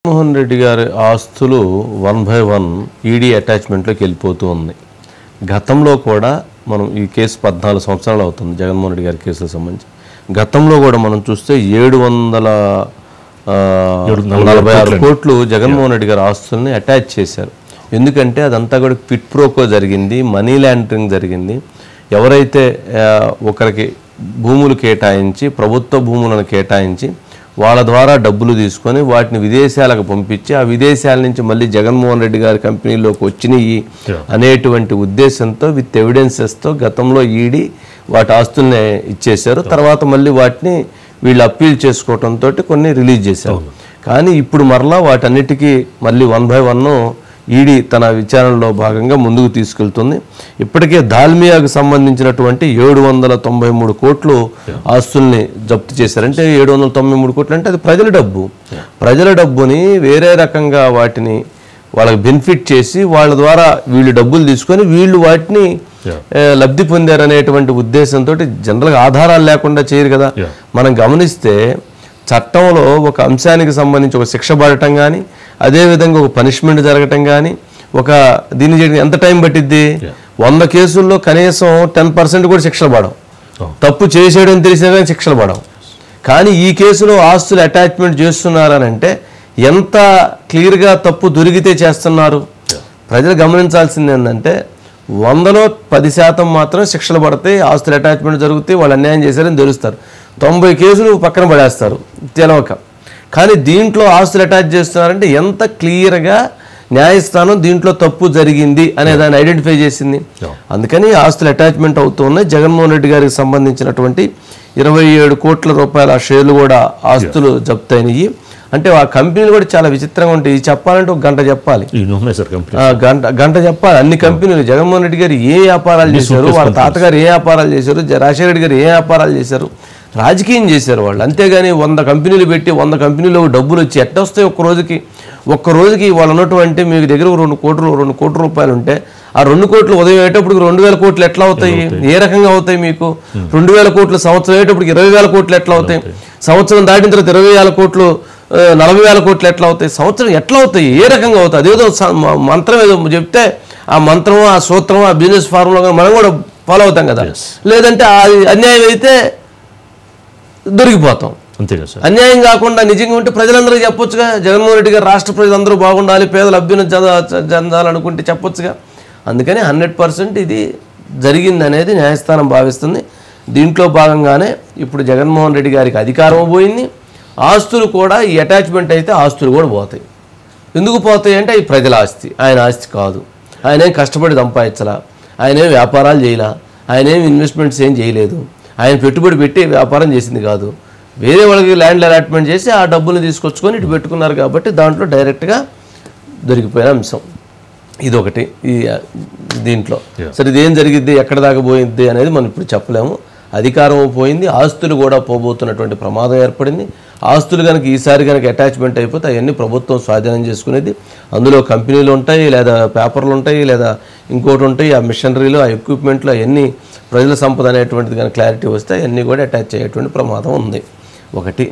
జగన్మోహన్ రెడ్డి గారి ఆస్తులు 1/1 ఈడీ అటాచ్మెంట్లోకి వెళ్ళిపోతూ ఉంది. గతంలో కూడా మనం ఈ కేసు 14 సంవత్సరాలు అవుతుంది జగన్మోహన్ రెడ్డి గారి కేసులకు సంబంధించి. గతంలో కూడా మనం చూస్తే 746 కోట్లు జగన్మోహన్ రెడ్డి గారి ఆస్తుల్ని అటాచ్ చేశారు. ఎందుకంటే అదంతా కూడా పిట్ ప్రోకో జరిగింది, మనీ లాండరింగ్ జరిగింది. ఎవరైతే ఒకరికి భూములు కేటాయించి, ప్రభుత్వ భూములను కేటాయించి వాళ్ళ ద్వారా డబ్బులు తీసుకొని వాటిని విదేశాలకు పంపించి ఆ విదేశాల నుంచి మళ్ళీ జగన్మోహన్ రెడ్డి గారి కంపెనీలోకి వచ్చినాయి అనేటువంటి ఉద్దేశంతో విత్ ఎవిడెన్సెస్తో గతంలో ఈడీ వాటి ఆస్తుల్ని ఇచ్చేశారు. తర్వాత మళ్ళీ వాటిని వీళ్ళు అప్పీల్ చేసుకోవడంతో కొన్ని రిలీజ్ చేశారు. కానీ ఇప్పుడు మరలా వాటన్నిటికీ మళ్ళీ 1/1 ఈడీ తన విచారణలో భాగంగా ముందుకు తీసుకెళ్తుంది. ఇప్పటికే దాల్మియాకు సంబంధించినటువంటి 793 కోట్లు ఆస్తుల్ని జప్తు చేశారంటే 793 కోట్లు అంటే అది ప్రజల డబ్బు. ప్రజల డబ్బుని వేరే రకంగా వాటిని వాళ్ళకి బెనిఫిట్ చేసి వాళ్ళ ద్వారా వీళ్ళు డబ్బులు తీసుకొని వీళ్ళు వాటిని లబ్ధి పొందారనేటువంటి ఉద్దేశంతో జనరల్గా ఆధారాలు లేకుండా చేయరు కదా. మనం గమనిస్తే చట్టంలో ఒక అంశానికి సంబంధించి ఒక శిక్ష పడటం కానీ, అదేవిధంగా ఒక పనిష్మెంట్ జరగటం కానీ, ఒక దీన్ని చేయడానికి ఎంత టైం పట్టిద్ది? 100 కేసుల్లో కనీసం 10% కూడా శిక్షలు పడవు. తప్పు చేసేయడం తెలిసినా కానీ శిక్షలు పడవు. కానీ ఈ కేసులో ఆస్తులు అటాచ్మెంట్ చేస్తున్నారనంటే ఎంత క్లియర్గా తప్పు దొరికితే చేస్తున్నారు. ప్రజలు గమనించాల్సింది ఏంటంటే 100లో 10% మాత్రం శిక్షలు పడతాయి, ఆస్తులు అటాచ్మెంట్ జరుగుతాయి, వాళ్ళు అన్యాయం చేశారని తెలుస్తారు. 90 కేసులు పక్కన పడేస్తారు తెలవక. కానీ దీంట్లో ఆస్తులు అటాచ్ చేస్తున్నారంటే ఎంత క్లియర్గా న్యాయస్థానం దీంట్లో తప్పు జరిగింది అనే దాన్ని ఐడెంటిఫై చేసింది. అందుకని ఆస్తులు అటాచ్మెంట్ అవుతూ ఉన్నాయి. జగన్మోహన్ రెడ్డి గారికి సంబంధించినటువంటి 27 కోట్ల రూపాయల షేర్లు కూడా ఆస్తులు జప్తయినాయి. అంటే ఆ కంపెనీలు కూడా చాలా విచిత్రంగా ఉంటాయి. చెప్పాలంటే ఒక గంట చెప్పాలి, గంట చెప్పాలి. అన్ని కంపెనీలు జగన్మోహన్ రెడ్డి గారు ఏ వ్యాపారాలు చేశారు, వాళ్ళ తాతగారు ఏ వ్యాపారాలు చేశారు, రాజశేఖర రెడ్డి గారు ఏ వ్యాపారాలు చేశారు, రాజకీయం చేశారు వాళ్ళు. అంతేగాని 100 కంపెనీలు పెట్టి 100 కంపెనీలో డబ్బులు వచ్చి ఎట్ట వస్తాయి ఒక్క రోజుకి వాళ్ళు ఉన్నటువంటి మీకు దగ్గర 2 కోట్ల రూపాయలు ఉంటే ఆ 2 కోట్లు ఉదయం అయ్యేటప్పటికి 2000 కోట్లు ఎట్లా అవుతాయి? ఏ రకంగా అవుతాయి? మీకు 2000 కోట్లు సంవత్సరం అయ్యేటప్పటికి 20,000 కోట్లు ఎట్లా అవుతాయి? సంవత్సరం దాటిన తర్వాత 20,000 కోట్లు 40,000 కోట్లు ఎట్లా అవుతాయి? సంవత్సరం ఎట్లా అవుతాయి? ఏ రకంగా అవుతాయి? అదేదో మంత్రం ఏదో చెప్తే ఆ మంత్రం, ఆ సూత్రం, ఆ బిజినెస్ ఫార్ములా మనం కూడా ఫాలో అవుతాం కదా. లేదంటే అన్యాయం అయితే దొరికిపోతాం. అంతే కదా సార్. అన్యాయం కాకుండా నిజంగా ఉంటే ప్రజలందరికీ చెప్పొచ్చుగా. జగన్మోహన్ రెడ్డి గారు రాష్ట్ర ప్రజలందరూ బాగుండాలి, పేదలు అభ్యున్నతి చెందాలనుకుంటే చెప్పొచ్చుగా. అందుకని 100% ఇది జరిగింది అనేది న్యాయస్థానం భావిస్తుంది. దీంట్లో భాగంగానే ఇప్పుడు జగన్మోహన్ రెడ్డి గారికి అధికారం పోయింది, ఆస్తులు కూడా ఈ అటాచ్మెంట్ అయితే ఆస్తులు కూడా పోతాయి. ఎందుకు పోతాయి అంటే అవి ప్రజల ఆస్తి, ఆయన ఆస్తి కాదు. ఆయనేం కష్టపడి సంపాదించలా, ఆయనేం వ్యాపారాలు చేయలా, ఆయనేం ఇన్వెస్ట్మెంట్స్ ఏం చేయలేదు, ఆయన పెట్టుబడి పెట్టి వ్యాపారం చేసింది కాదు. వేరే వాళ్ళకి ల్యాండ్ అలాట్మెంట్ చేసి ఆ డబ్బులు తీసుకొచ్చుకొని ఇటు పెట్టుకున్నారు కాబట్టి దాంట్లో డైరెక్ట్గా దొరికిపోయిన అంశం ఇదొకటి. ఈ దీంట్లో సరే ఇదేం జరిగిద్ది, ఎక్కడ దాకా పోయిద్ది అనేది మనం ఇప్పుడు చెప్పలేము. అధికారం పోయింది, ఆస్తులు కూడా పోబోతున్నటువంటి ప్రమాదం ఏర్పడింది. ఆస్తులు కనుక ఈసారి కనుక అటాచ్మెంట్ అయిపోతే అవన్నీ ప్రభుత్వం స్వాధీనం చేసుకునేది. అందులో కంపెనీలు ఉంటాయి, లేదా పేపర్లు ఉంటాయి, లేదా ఇంకోటి ఉంటాయి. ఆ మిషనరీలు, ఆ ఎక్విప్మెంట్లు అవన్నీ ప్రజల సంపద అనేటువంటిది కనుక క్లారిటీ వస్తే అవన్నీ కూడా అటాచ్ అయ్యేటువంటి ప్రమాదం ఉంది. ఒకటి